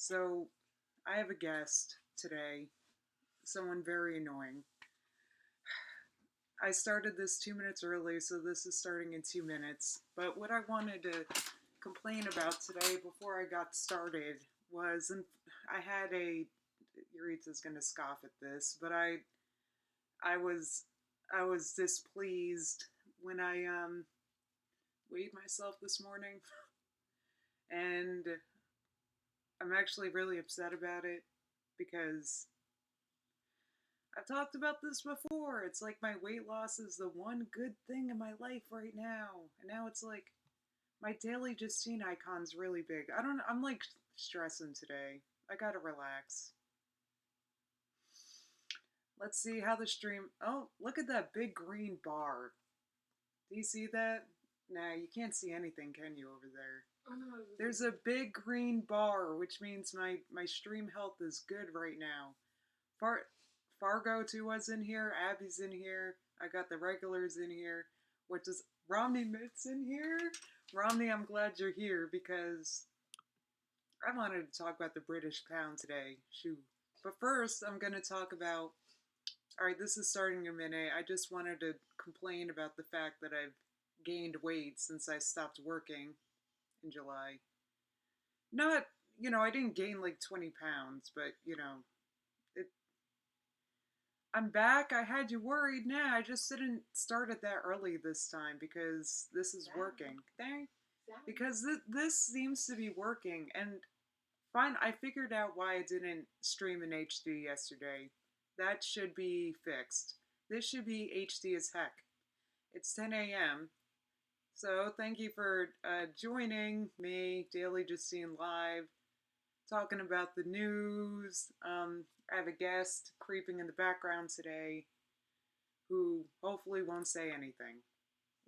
So, I have a guest today, someone very annoying. I started this 2 minutes early, so this is starting in 2 minutes. But what I wanted to complain about today before I got started was, and I had a, Eureka's gonna scoff at this, but I was, I was displeased when I weighed myself this morning, and I'm actually really upset about it because I've talked about this before. It's like my weight loss is the one good thing in my life right now. And now it's like my daily Justine icon's really big. I'm like stressing today. I gotta relax. Let's see how the stream. Oh, look at that big green bar. Do you see that? Nah, you can't see anything, can you, over there? There's a big green bar, which means my stream health is good right now. Fargo too was in here. Abby's in here. I got the regulars in here. Which is Romney Mitt's in here. Romney, I'm glad you're here because I wanted to talk about the British pound today. Shoot. But first, I'm going to talk about. Alright, this is starting in a minute. I just wanted to complain about the fact that I've gained weight since I stopped working in July. Not, I didn't gain like 20 pounds, but, it. I'm back. I had you worried. Nah, I just didn't start it that early this time because this is working. Because this seems to be working, and fine. I figured out why I didn't stream in HD yesterday. That should be fixed. This should be HD as heck. It's 10 a.m. So thank you for joining me, Daily Justine Live, talking about the news. I have a guest creeping in the background today who hopefully won't say anything.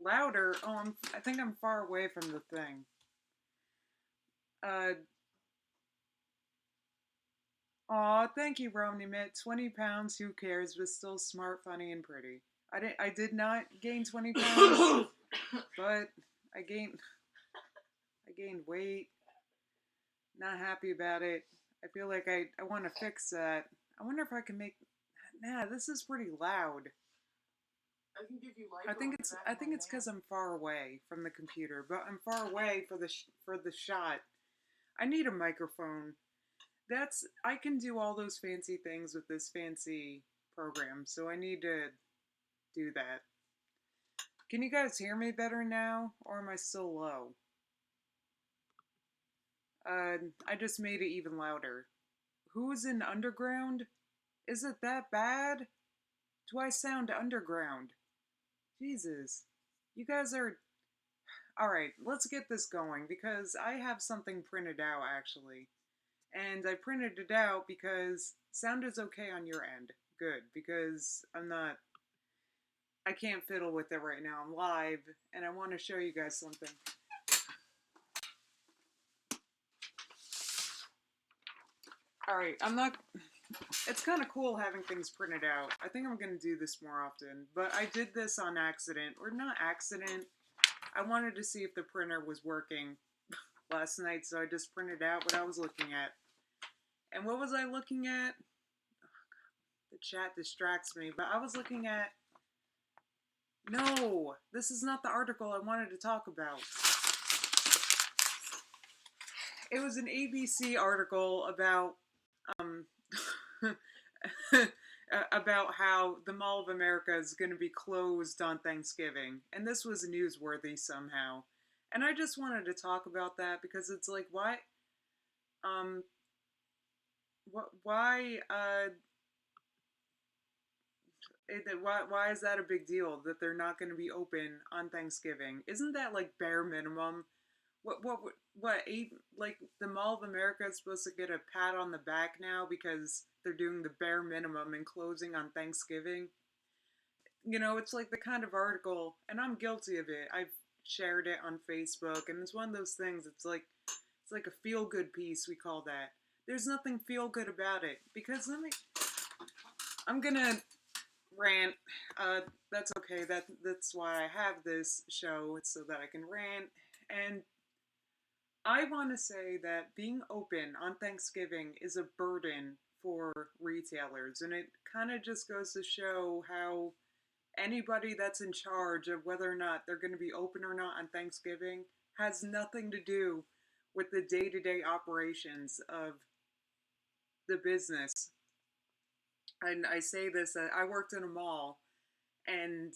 Louder? Oh, I think I'm far away from the thing. Aw, thank you, Romney Mitt. 20 pounds, who cares, but still smart, funny, and pretty. I did not gain 20 pounds, but I gained weight. Not happy about it. I feel like I want to fix that. I wonder if I can make. Nah, this is pretty loud. I can give you light. I think it's because I'm far away from the computer, but I'm far away for the shot. I need a microphone. I can do all those fancy things with this fancy program, so I need to do that. Can you guys hear me better now, or am I still low? I just made it even louder. Who's in underground? Is it that bad? Do I sound underground? Jesus. You guys are... Alright, let's get this going, because I have something printed out, actually. And I printed it out because sound is okay on your end. Good, because I can't fiddle with it right now. I'm live, and I want to show you guys something. Alright, it's kind of cool having things printed out. I think I'm going to do this more often, but I did this on accident, or not accident. I wanted to see if the printer was working last night, so I just printed out what I was looking at. And what was I looking at? The chat distracts me, but I was looking at... No, this is not the article I wanted to talk about. It was an ABC article about about how the Mall of America is going to be closed on Thanksgiving, and this was newsworthy somehow. And I just wanted to talk about that because it's like, why is that a big deal that they're not going to be open on Thanksgiving? Isn't that like bare minimum? Like the Mall of America is supposed to get a pat on the back now because they're doing the bare minimum and closing on Thanksgiving? It's like the kind of article, and I'm guilty of it. I've shared it on Facebook, and it's one of those things, it's like a feel-good piece, we call that. There's nothing feel-good about it, because I'm gonna rant. That's okay, that's why I have this show, so that I can rant, and I want to say that being open on Thanksgiving is a burden for retailers, and it kind of just goes to show how anybody that's in charge of whether or not they're going to be open or not on Thanksgiving has nothing to do with the day to day operations of the business. And I say this, I worked in a mall, and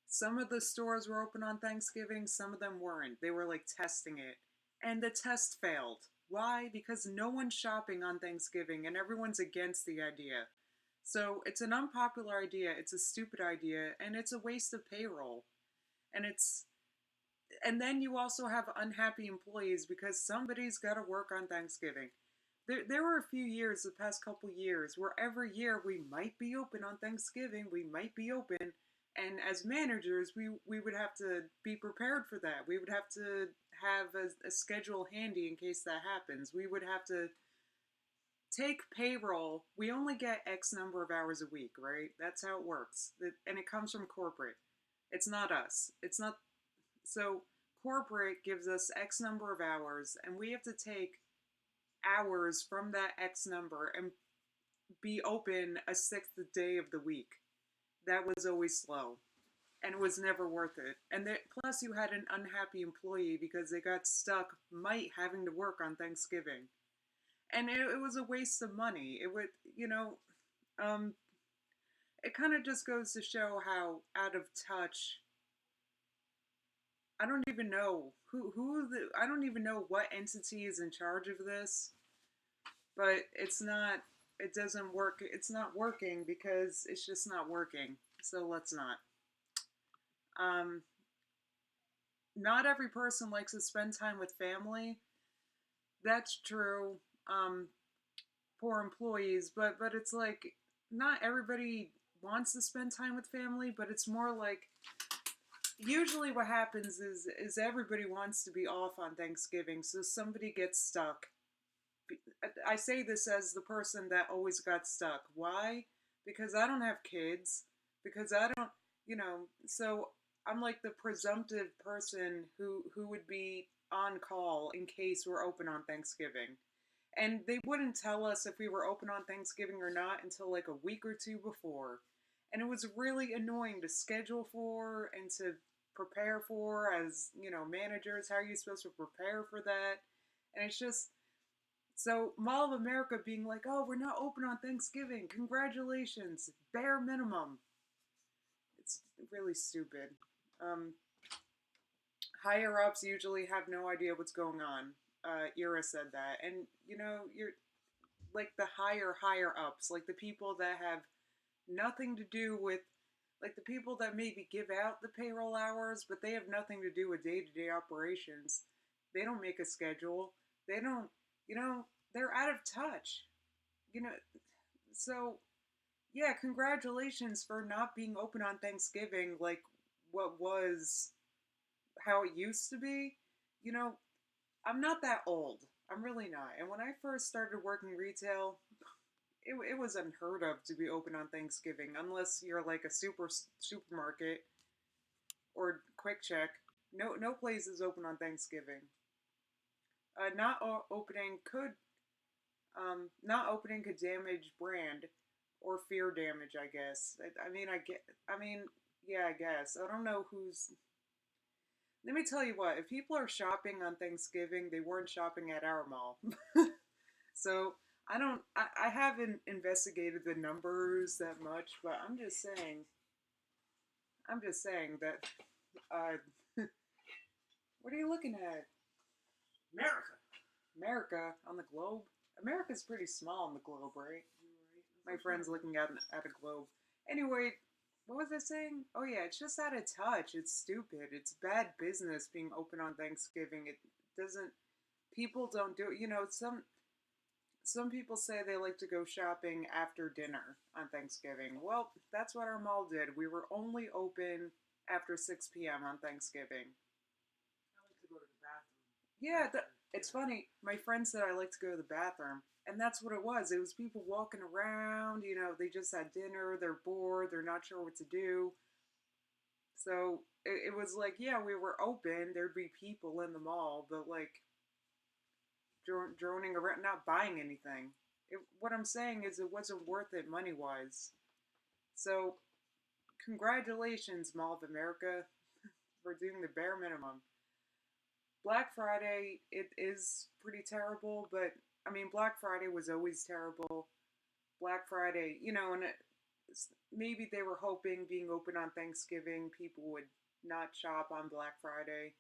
some of the stores were open on Thanksgiving, some of them weren't. They were like testing it. And the test failed. Why? Because no one's shopping on Thanksgiving and everyone's against the idea. So it's an unpopular idea, it's a stupid idea, and it's a waste of payroll. And it's and then you also have unhappy employees because somebody's got to work on Thanksgiving. There were a few years, the past couple years, where every year we might be open on Thanksgiving, we might be open, and as managers, we would have to be prepared for that. We would have to have a schedule handy in case that happens. We would have to take payroll. We only get X number of hours a week, right? That's how it works. And it comes from corporate. It's not us. It's not so corporate gives us X number of hours, and we have to take hours from that X number and be open a sixth day of the week. That was always slow, and it was never worth it. And plus, you had an unhappy employee because they got stuck, might having to work on Thanksgiving, and it was a waste of money. It would, um, it kind of just goes to show how out of touch. I don't even know I don't even know what entity is in charge of this, but it doesn't work. It's not working because it's just not working. So let's not. Um, Not every person likes to spend time with family. That's true. Um, for employees, but it's like not everybody wants to spend time with family, but it's more like usually what happens is everybody wants to be off on Thanksgiving, so somebody gets stuck. I say this as the person that always got stuck. Why? Because I don't have kids. Because I don't, so I'm like the presumptive person who would be on call in case we're open on Thanksgiving. And they wouldn't tell us if we were open on Thanksgiving or not until like a week or two before. And it was really annoying to schedule for and to prepare for as, managers. How are you supposed to prepare for that? And it's just so Mall of America being like, oh, we're not open on Thanksgiving. Congratulations. Bare minimum. It's really stupid. Um, Higher ups usually have no idea what's going on. Ira said that. And, you're like the higher ups, like the people that have nothing to do with, like the people that maybe give out the payroll hours, but they have nothing to do with day to day operations. They don't make a schedule. They don't, you know, they're out of touch. You know, so yeah, congratulations for not being open on Thanksgiving like what was how it used to be. You know, I'm not that old. I'm really not. And when I first started working retail, it was unheard of to be open on Thanksgiving unless you're like a supermarket or quick check. No place is open on Thanksgiving. Not opening could damage brand or fear damage. I guess. I mean, yeah. I guess. I don't know who's. Let me tell you what. If people are shopping on Thanksgiving, they weren't shopping at our mall. So I don't. I haven't investigated the numbers that much, but I'm just saying. I'm just saying that. What are you looking at? America. America on the globe. America's pretty small on the globe, right? My friend's looking at a globe. Anyway, what was I saying? Oh yeah, it's just out of touch. It's stupid. It's bad business being open on Thanksgiving. It doesn't. People don't do it. Some people say they like to go shopping after dinner on Thanksgiving. Well, that's what our mall did. We were only open after 6 p.m. on Thanksgiving. I like to go to the bathroom. Yeah, it's funny. My friend said I like to go to the bathroom, and that's what it was. It was people walking around. They just had dinner. They're bored. They're not sure what to do. So it was like, yeah, we were open. There'd be people in the mall, but like droning around, not buying anything. What I'm saying is it wasn't worth it money wise. So, congratulations, Mall of America, for doing the bare minimum. Black Friday, it is pretty terrible, but I mean, Black Friday was always terrible. Black Friday, and maybe they were hoping being open on Thanksgiving, people would not shop on Black Friday.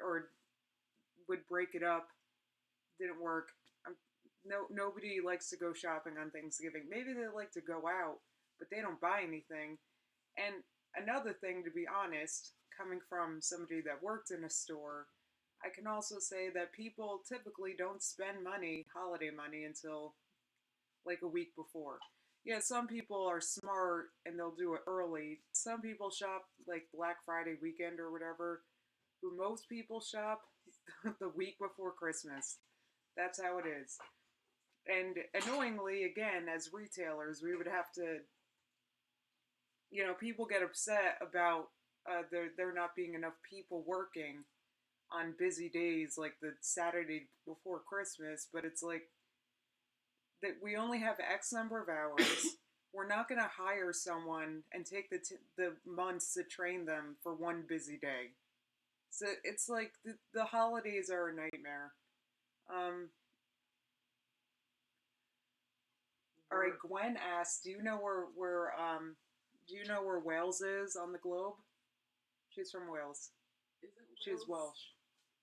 Or would break it up. Didn't work. Nobody likes to go shopping on Thanksgiving. Maybe they like to go out, but they don't buy anything. And another thing, to be honest, coming from somebody that worked in a store, I can also say that people typically don't spend holiday money, until like a week before. Yeah, some people are smart and they'll do it early. Some people shop like Black Friday weekend or whatever. But most people shop the week before Christmas. That's how it is. And annoyingly, again, as retailers, we would have to, people get upset about there not being enough people working on busy days like the Saturday before Christmas, but it's like that we only have X number of hours. We're not going to hire someone and take the months to train them for one busy day. So it's like the holidays are a nightmare. All right, Gwen asked, do you know where Wales is on the globe? She's from Wales. Isn't Wales She's Welsh.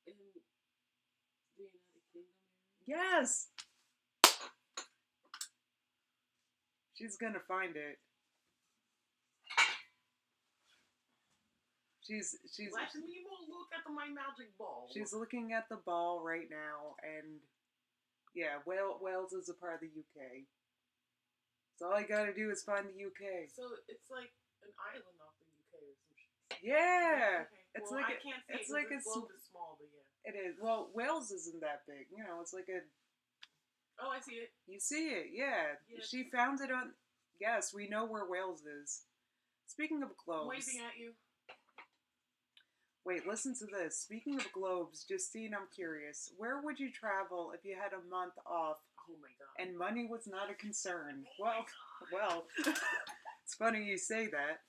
in the United Kingdom area? Yes. She's gonna find it. She's Let me look at my magic ball. She's looking at the ball right now, and yeah, Wales is a part of the UK. So all you gotta do is find the UK. So it's like an island off the UK or some shit. Yeah. Okay. It's well, like I can't say it's like the globe is small, but yeah. It is. Well, Wales isn't that big. It's like a. Oh, I see it. You see it, yeah. Yes. She found it on. Yes, we know where Wales is. Speaking of globes. I'm waving at you. Wait, listen to this. Speaking of globes, Justine, I'm curious. Where would you travel if you had a month off? Oh my god. And money was not a concern? Oh well, it's funny you say that.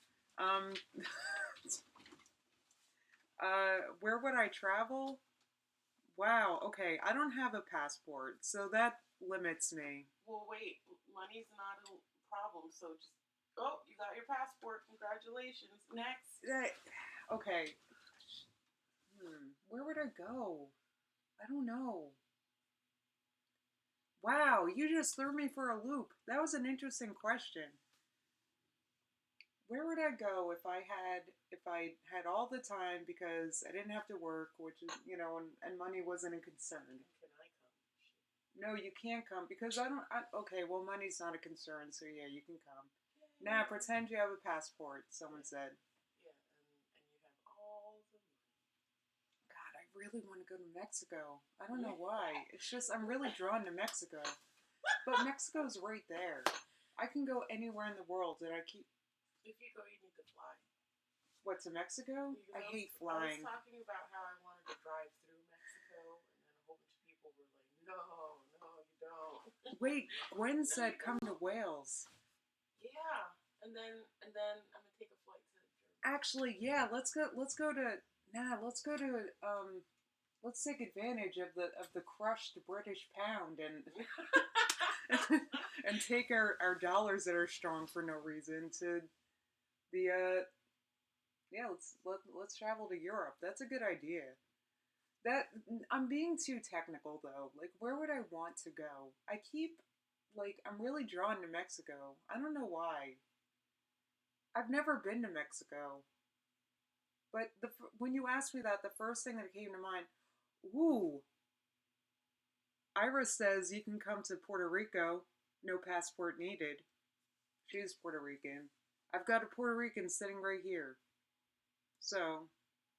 Where would I travel? Wow, okay, I don't have a passport, so that limits me. Well, wait, money's not a problem, so just, oh, you got your passport, congratulations, next. Okay. Where would I go? I don't know. Wow, you just threw me for a loop. That was an interesting question. Where would I go if I had all the time because I didn't have to work, which is, and money wasn't a concern. Can I come? No, you can't come because okay, well, money's not a concern, so yeah, you can come. Nah, pretend you have a passport, someone said. Yeah, and you have all the money. God, I really want to go to Mexico. I don't know why. It's just, I'm really drawn to Mexico. But Mexico's right there. I can go anywhere in the world, and If you go, you need to fly. What, to Mexico? I hate flying. I was talking about how I wanted to drive through Mexico, and then a whole bunch of people were like, no, you don't. Wait, Gwen said come to Wales. Yeah, and then I'm gonna take a flight to Germany. Actually, yeah, let's go to let's take advantage of the crushed British pound and and take our dollars that are strong for no reason to the let's travel to Europe. That's a good idea. That I'm being too technical though. Like, where would I want to go? I'm really drawn to Mexico. I don't know why. I've never been to Mexico. But when you asked me that, the first thing that came to mind, ooh. Iris says you can come to Puerto Rico, no passport needed. She's Puerto Rican. I've got a Puerto Rican sitting right here. So,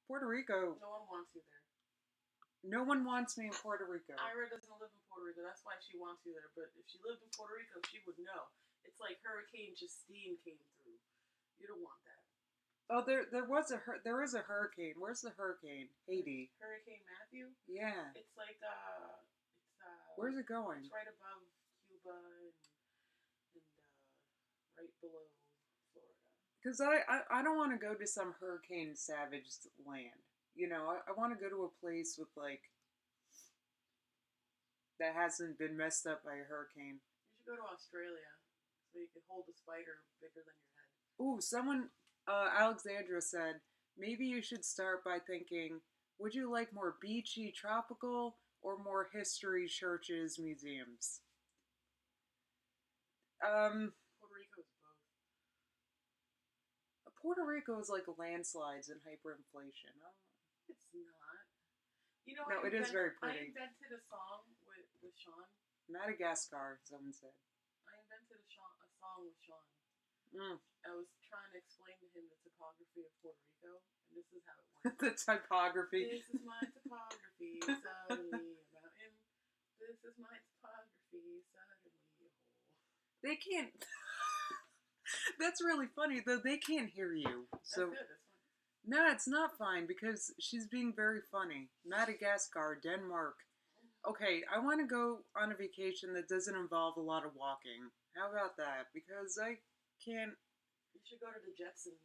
Puerto Rico. No one wants you there. No one wants me in Puerto Rico. Ira doesn't live in Puerto Rico. That's why she wants you there. But if she lived in Puerto Rico, she would know. It's like Hurricane Justine came through. You don't want that. Oh, there is a hurricane. Where's the hurricane? Haiti. Hurricane Matthew? Yeah. It's like Where's it going? It's right above Cuba and right below Florida. Because I don't want to go to some hurricane savaged land. You know, I want to go to a place with, like, that hasn't been messed up by a hurricane. You should go to Australia so you can hold a spider bigger than your head. Ooh, someone, Alexandra said, maybe you should start by thinking, would you like more beachy, tropical, or more history, churches, museums? Puerto Rico is both. Puerto Rico is like landslides and hyperinflation. It's not. You know, no, it is very pretty. I invented a song with Sean. Madagascar, someone said. I invented a song with Sean. Mm. I was trying to explain to him the topography of Puerto Rico, and this is how it went. The typography. This is my topography, suddenly a mountain. This is my topography, suddenly a hole. They can't. That's really funny, though. They can't hear you. So. That's good. That's fine. No, it's not fine because she's being very funny. Madagascar, Denmark. Okay, I want to go on a vacation that doesn't involve a lot of walking. How about that? Because I can't. You should go to the Jetsons.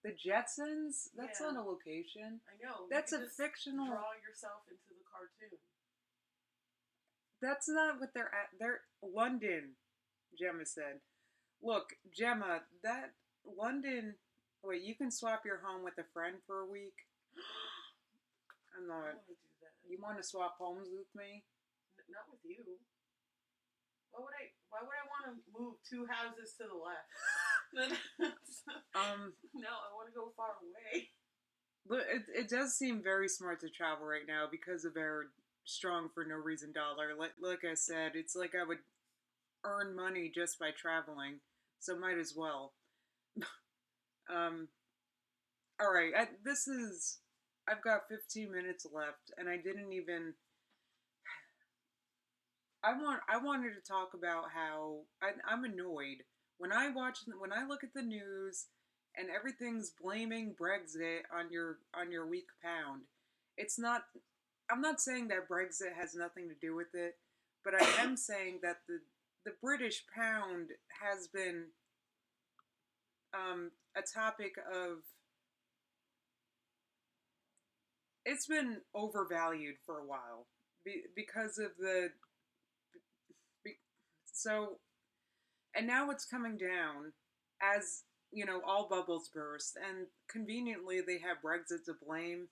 The Jetsons? That's Yeah. not a location. I know. That's a fictional. Draw yourself into the cartoon. That's not what they're at. They're London, Gemma said. Look, Gemma, that London. Wait, you can swap your home with a friend for a week? I'm not. I want to do that. You want to swap homes with me? Not with you. Why would I want to move 2 houses to the left? No, I want to go far away. But it does seem very smart to travel right now because of our strong for no reason dollar. Like I said, it's like I would earn money just by traveling, so might as well. All right, I've got 15 minutes left, and I didn't even. I wanted to talk about how I'm annoyed when I look at the news and everything's blaming Brexit on your weak pound. It's not. I'm not saying that Brexit has nothing to do with it, but I am saying that the British pound has been a topic of. It's been overvalued for a while because of so, and now it's coming down as, you know, all bubbles burst, and conveniently they have Brexit to blame,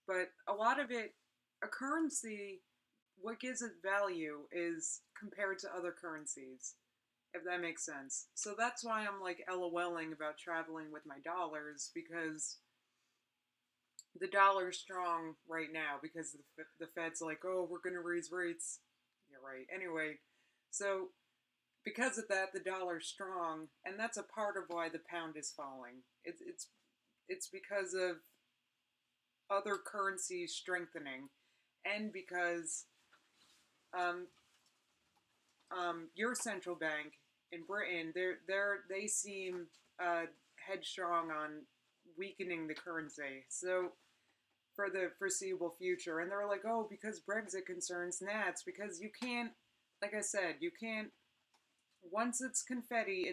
but a lot of it, a currency, what gives it value is compared to other currencies, if that makes sense. So that's why I'm like LOLing about traveling with my dollars, because the dollar's strong right now because the Fed's like, oh, we're going to raise rates. You're right. Anyway, so because of that, the dollar's strong, and that's a part of why the pound is falling. It's because of other currencies strengthening, and because your central bank in Britain, they seem headstrong on weakening the currency. So for the foreseeable future, and they're like, oh, because Brexit concerns, it's because you can't. Like I said, you can't. Once it's confetti,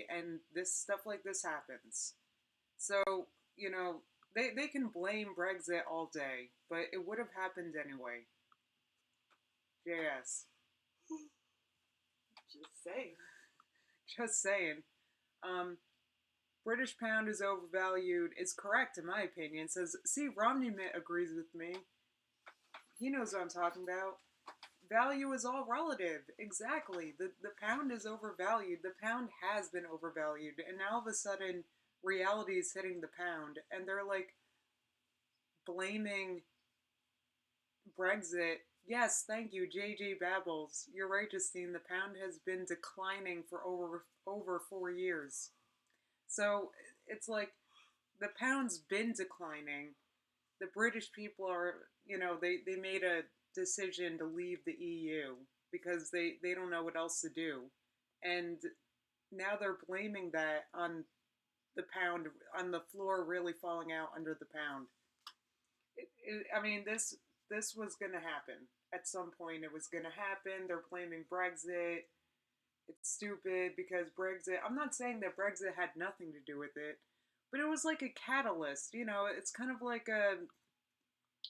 and this stuff like this happens. So, you know, they can blame Brexit all day, but it would have happened anyway. JS. Just saying. Just saying. British pound is overvalued is correct in my opinion. Says, see, Romney agrees with me. He knows what I'm talking about. Value is all relative. Exactly. The pound is overvalued. The pound has been overvalued. And now all of a sudden, reality is hitting the pound. And they're like blaming Brexit. Yes, thank you, JJ Babbles. You're right, Justine. The pound has been declining for over 4 years. So it's like the pound's been declining. The British people are, you know, they made a decision to leave the EU because they don't know what else to do. And now they're blaming that on the pound, on the floor really falling out under the pound. I mean, this was going to happen. at some point it was going to happen. They're blaming Brexit. It's stupid because Brexit. I'm not saying that Brexit had nothing to do with it, but it was like a catalyst. You know, it's kind of like a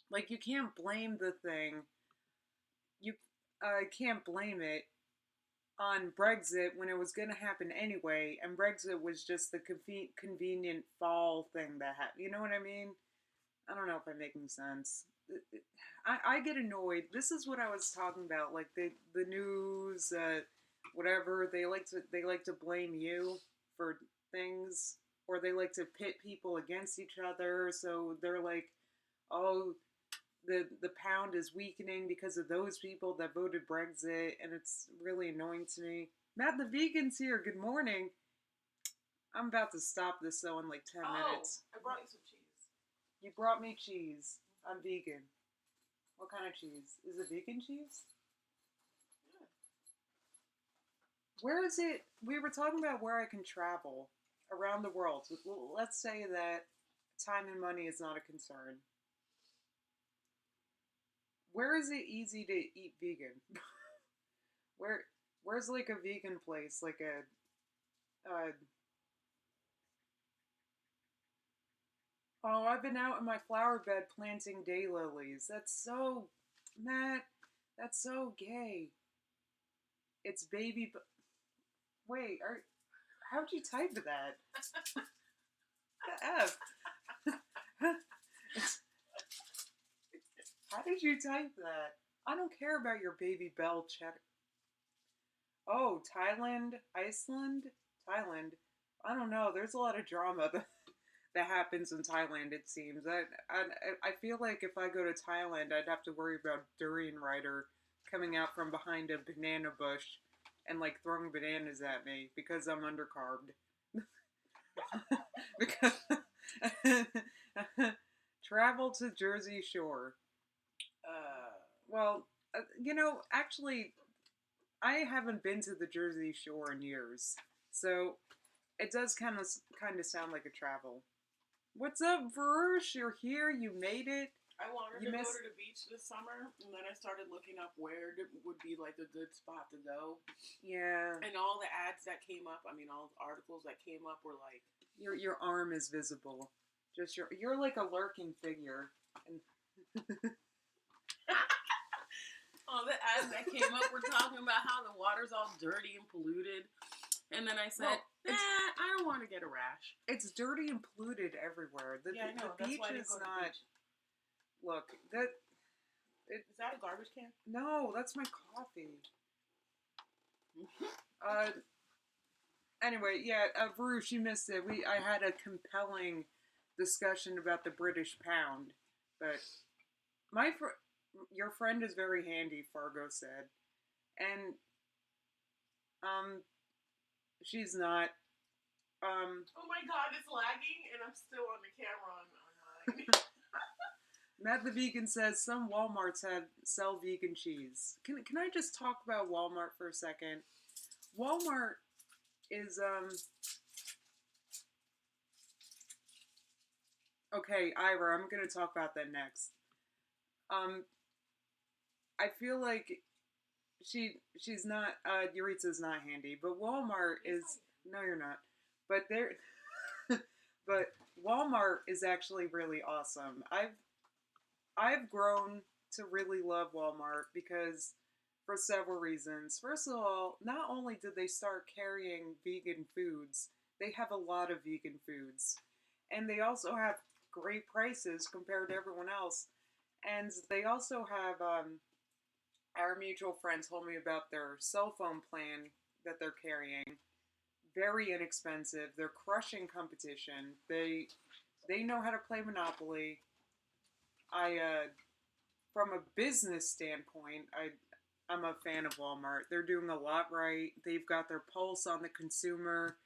like you can't blame the thing. You can't blame it on Brexit when it was going to happen anyway, and Brexit was just the convenient fall thing that happened. You know what I mean? I don't know if I'm making sense. I get annoyed. This is what I was talking about. Like the news, whatever they like to blame you for things, or they like to pit people against each other. So they're like, oh, the pound is weakening because of those people that voted Brexit, and it's really annoying to me. Matt the Vegan's here. Good morning. I'm about to stop this though in like 10 minutes. I brought you some cheese. You brought me cheese. I'm vegan. What kind of cheese? Is it vegan cheese? Yeah. Where is it? We were talking about where I can travel around the world. Let's say that time and money is not a concern. Where is it easy to eat vegan? Where's like a vegan place, like oh, I've been out in my flower bed planting daylilies. That's so, Matt, that's so gay. It's baby. Wait, how'd you type that? The F. How did you type that? I don't care about your Baby Bell cheddar. Oh, Thailand, Iceland, Thailand. I don't know. There's a lot of drama that happens in Thailand. It seems. I feel like if I go to Thailand, I'd have to worry about Durian Rider coming out from behind a banana bush and like throwing bananas at me because I'm undercarbed. Because travel to Jersey Shore. Well, you know, actually, I haven't been to the Jersey Shore in years, so it does kind of sound like a travel. What's up, Verush? You're here. You made it. I wanted to go to the beach this summer, and then I started looking up where would be like a good spot to go. Yeah. And all the ads that came up, I mean, all the articles that came up were like, your arm is visible. Just you're like a lurking figure. And all the ads that came up were talking about how the water's all dirty and polluted. And then I said, I don't want to get a rash. It's dirty and polluted everywhere. The beach is not. Look, is that a garbage can? No, that's my coffee. Anyway, yeah, Verush, you missed it. I had a compelling discussion about the British pound, but your friend is very handy, Fargo said, and she's not. Oh my God, it's lagging, and I'm still on the camera online. Matt the Vegan says some Walmarts sell vegan cheese. Can I just talk about Walmart for a second? Walmart is okay, Ira, I'm gonna talk about that next. I feel like she's not Yuritsa's not handy, but Walmart is no, you're not. But but Walmart is actually really awesome. I've grown to really love Walmart because for several reasons. First of all, not only did they start carrying vegan foods, they have a lot of vegan foods. And they also have great prices compared to everyone else. And they also have, our mutual friend told me about their cell phone plan that they're carrying. Very inexpensive. They're crushing competition. They know how to play Monopoly. From a business standpoint, I'm a fan of Walmart. They're doing a lot right. They've got their pulse on the consumer.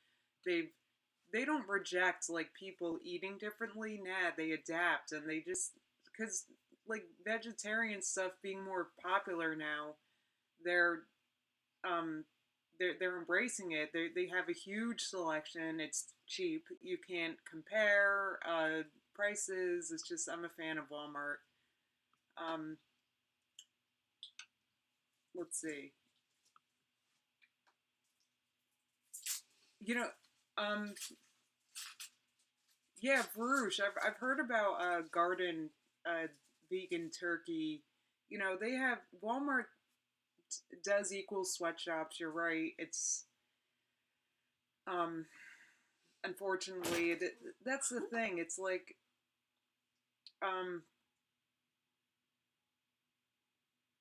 They don't reject like people eating differently. Nah, they adapt and they just because like vegetarian stuff being more popular now, they're embracing it. They have a huge selection. It's cheap. You can't compare prices. It's just I'm a fan of Walmart. let's see. You know, um, yeah, Bruges. I've heard about garden uh, vegan turkey. You know, they have Walmart does equal sweatshops. You're right. It's um, unfortunately that's the thing. It's like um,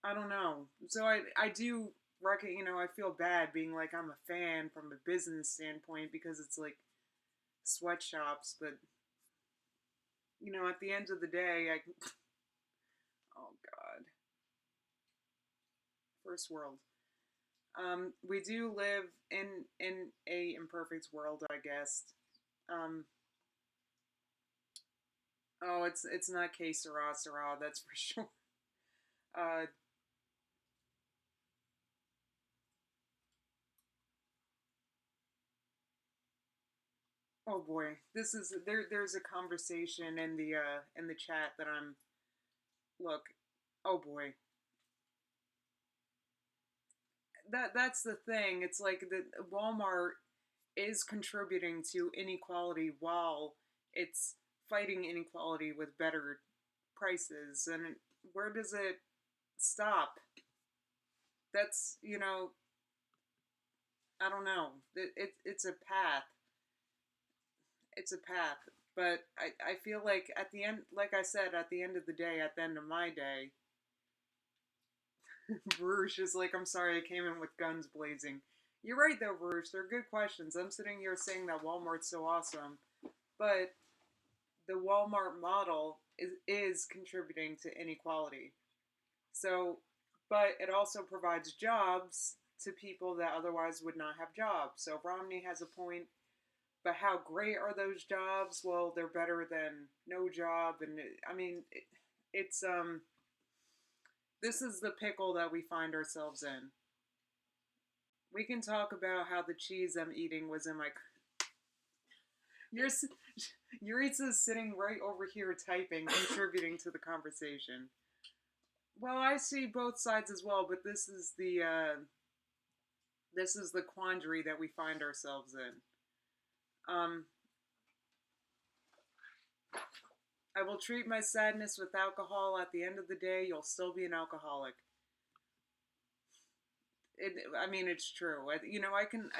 I don't know. So I do reckon, you know, I feel bad being like I'm a fan from a business standpoint because it's like sweatshops, but you know, at the end of the day, I oh god, first world. We do live in a imperfect world, I guess. Um, oh, it's not que sera sera, that's for sure. Uh, oh boy, this is There's a conversation in the chat that I'm look. Oh boy, that's the thing. It's like the Walmart is contributing to inequality while it's fighting inequality with better prices. And where does it stop? That's, you know, I don't know. It's a path. It's a path. But I feel like at the end, like I said, at the end of the day, at the end of my day, Bruges is like, I'm sorry, I came in with guns blazing. You're right, though, Bruges. They're good questions. I'm sitting here saying that Walmart's so awesome, but the Walmart model is contributing to inequality. So, but it also provides jobs to people that otherwise would not have jobs. So Romney has a point, but how great are those jobs? Well, they're better than no job, and I mean, it's this is the pickle that we find ourselves in. We can talk about how the cheese I'm eating was in my. You're Yuritsa's sitting right over here typing, contributing to the conversation. Well, I see both sides as well, but this is the quandary that we find ourselves in. I will treat my sadness with alcohol. At the end of the day, you'll still be an alcoholic. I mean, it's true. You know, I can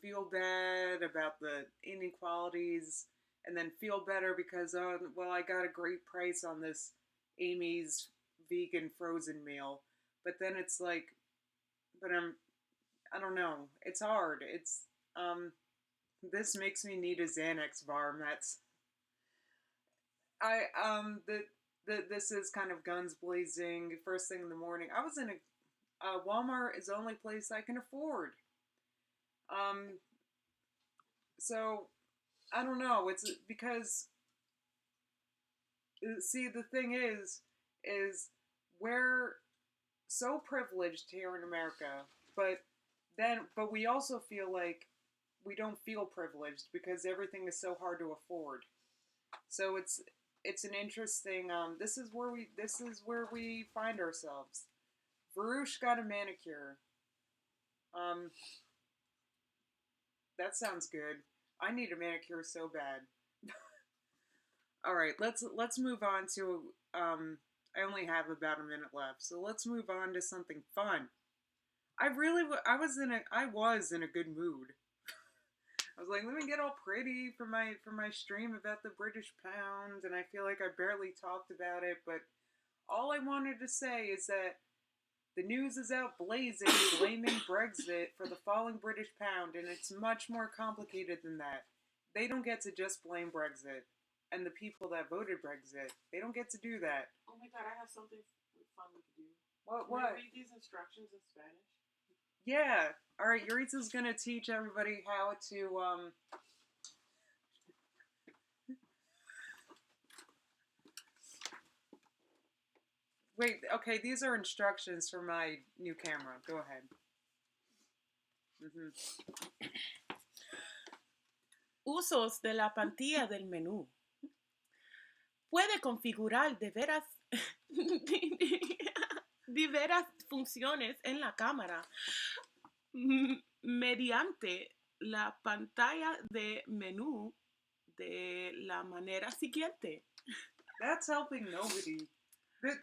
feel bad about the inequalities, and then feel better because oh well, I got a great price on this Amy's vegan frozen meal. But then it's like, but I don't know. It's hard. It's this makes me need a Xanax bar, Mets. I this is kind of guns blazing first thing in the morning. I was in a Walmart is the only place I can afford. Um, so I don't know. It's because see the thing is we're so privileged here in America, but we also feel like we don't feel privileged because everything is so hard to afford. So it's an interesting. This is where we find ourselves. Varush got a manicure. Um, that sounds good. I need a manicure so bad. All right, let's move on to. I only have about a minute left, so let's move on to something fun. I was in a good mood. I was like, let me get all pretty for my stream about the British pound, and I feel like I barely talked about it, but all I wanted to say is that the news is out blazing, blaming Brexit for the falling British pound, and it's much more complicated than that. They don't get to just blame Brexit, and the people that voted Brexit, they don't get to do that. Oh my god, I have something fun we could do. What? Can I read these instructions in Spanish? Yeah. All right, Yuritsa's gonna teach everybody how to Wait, okay, these are instructions for my new camera. Go ahead. Usos de la pantalla del menú. Puede configurar de veras. diversas funciones en la cámara mediante la pantalla de menú de la manera siguiente. That's helping nobody.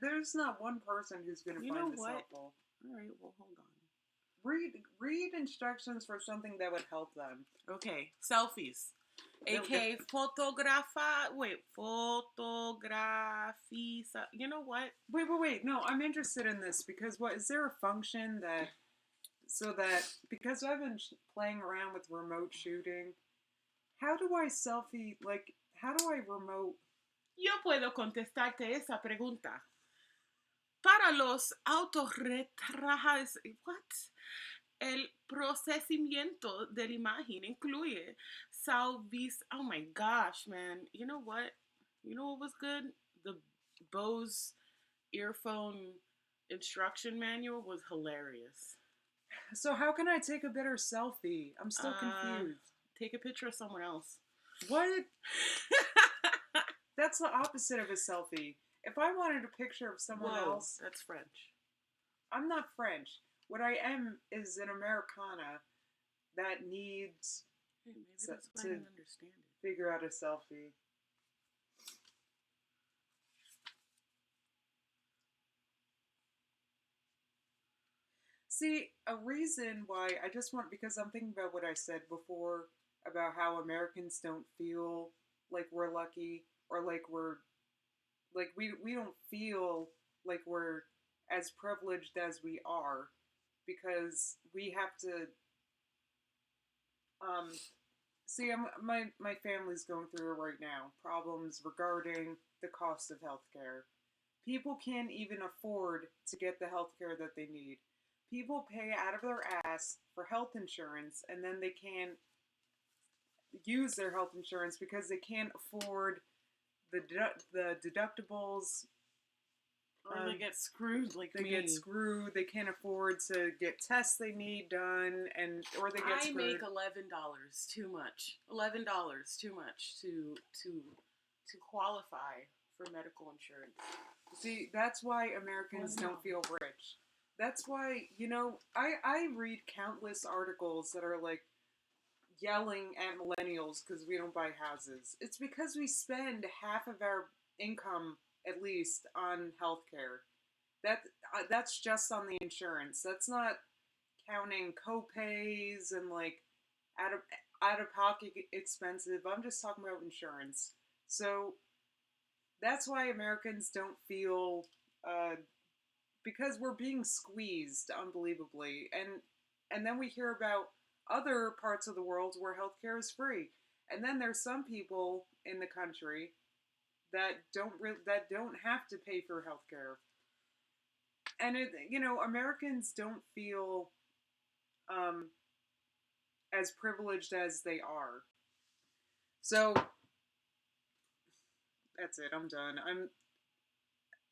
There's not one person who's going to You know find this what? helpful. All right, well, hold on. Read instructions for something that would help them. Okay, selfies. AK photographiza. You know what? Wait. No, I'm interested in this because what is there a function that so that because I've been playing around with remote shooting, how do I selfie how do I remote? Yo puedo contestarte esa pregunta. Para los autorretratos, what? El procesamiento de la imagen incluye salvis. Oh my gosh, man! You know what? You know what was good? The Bose earphone instruction manual was hilarious. So how can I take a better selfie? I'm still confused. Take a picture of someone else. What? That's the opposite of a selfie. If I wanted a picture of someone else, that's French. I'm not French. What I am is an Americana that needs maybe that's why I don't understand it. Figure out a selfie. See, a reason why I just want because I'm thinking about what I said before about how Americans don't feel like we're lucky or like we don't feel like we're as privileged as we are because we have to see my family's going through it right now, problems regarding the cost of healthcare. People can't even afford to get the healthcare that they need. People pay out of their ass for health insurance and then they can't use their health insurance because they can't afford the deductibles. Or they get screwed like they me. get screwed. They can't afford to get tests they need done, or they get screwed. I make $11 too much. $11 too much to qualify for medical insurance. See, that's why Americans don't feel rich. That's why, I read countless articles that are like yelling at millennials because we don't buy houses. It's because we spend half of our income at least on healthcare. That's just on the insurance. That's not counting co-pays and like out of pocket expensive. I'm just talking about insurance. So that's why Americans don't feel because we're being squeezed unbelievably, and then we hear about other parts of the world where healthcare is free, and then there's some people in the country that don't have to pay for healthcare, and Americans don't feel as privileged as they are. So that's it. I'm done.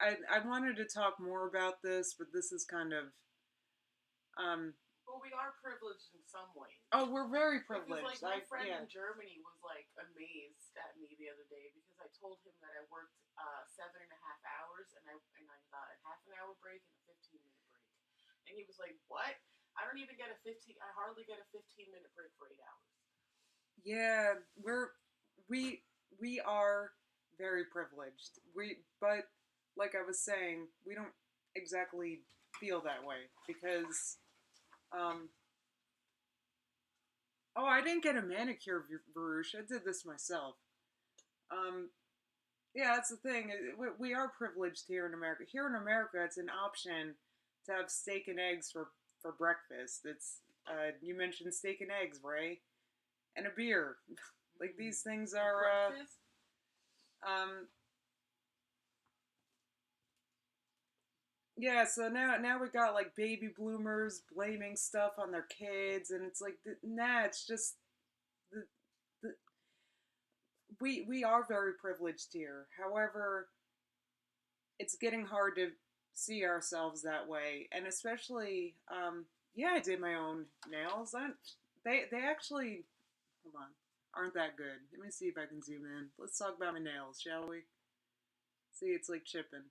I wanted to talk more about this, but this is kind of well, we are privileged in some ways. Oh, we're very privileged. Because, my friend in Germany was, amazed at me the other day because I told him that I worked 7.5 hours and I got a half an hour break and a 15-minute break. And he was like, what? I hardly get a 15-minute break for 8 hours. Yeah, we are very privileged. But like I was saying, we don't exactly feel that way because I didn't get a manicure, Varouche. I did this myself. Yeah, that's the thing. We are privileged here in America. Here in America, it's an option to have steak and eggs for breakfast. It's you mentioned steak and eggs, Ray, and a beer. Like these things are breakfast? Yeah, so now we got like baby bloomers blaming stuff on their kids, and it's like, nah, it's just the we are very privileged here. However, it's getting hard to see ourselves that way, and especially, I did my own nails. They actually, hold on, aren't that good. Let me see if I can zoom in. Let's talk about my nails, shall we? See, it's like chipping.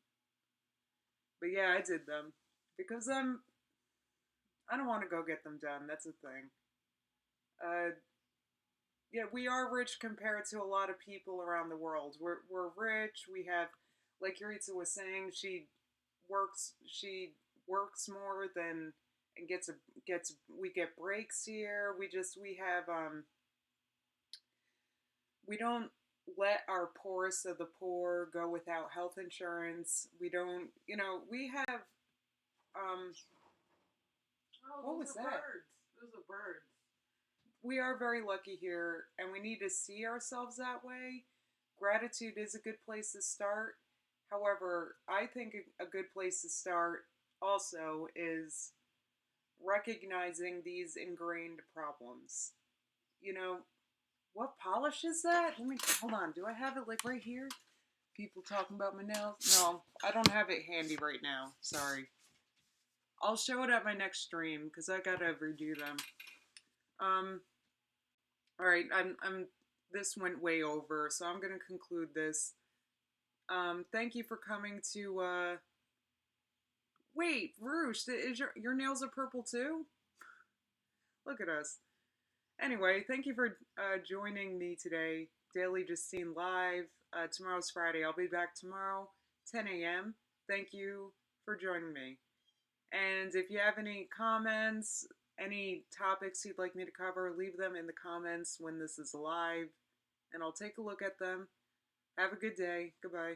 But yeah, I did them. because I don't want to go get them done. That's the thing. Uh, yeah, we are rich compared to a lot of people around the world. We're rich. We have, like Yuritsa was saying, she works more than and gets we get breaks here. We have we don't let our poorest of the poor go without health insurance. We don't, we have um Oh, what those was are that? birds. Those are birds. We are very lucky here, and we need to see ourselves that way. Gratitude is a good place to start. However, I think a good place to start also is recognizing these ingrained problems. You know, what polish is that? Let me hold on. Do I have it like right here? People talking about my nails? No, I don't have it handy right now. Sorry. I'll show it at my next stream because I gotta redo them. Um, all right, I'm. This went way over, so I'm gonna conclude this. Thank you for coming to. Wait, Roosh, is your nails are purple too? Look at us. Anyway, thank you for joining me today, Daily Justine Live. Tomorrow's Friday. I'll be back tomorrow, 10 a.m. Thank you for joining me. And if you have any comments, any topics you'd like me to cover, leave them in the comments when this is live, and I'll take a look at them. Have a good day. Goodbye.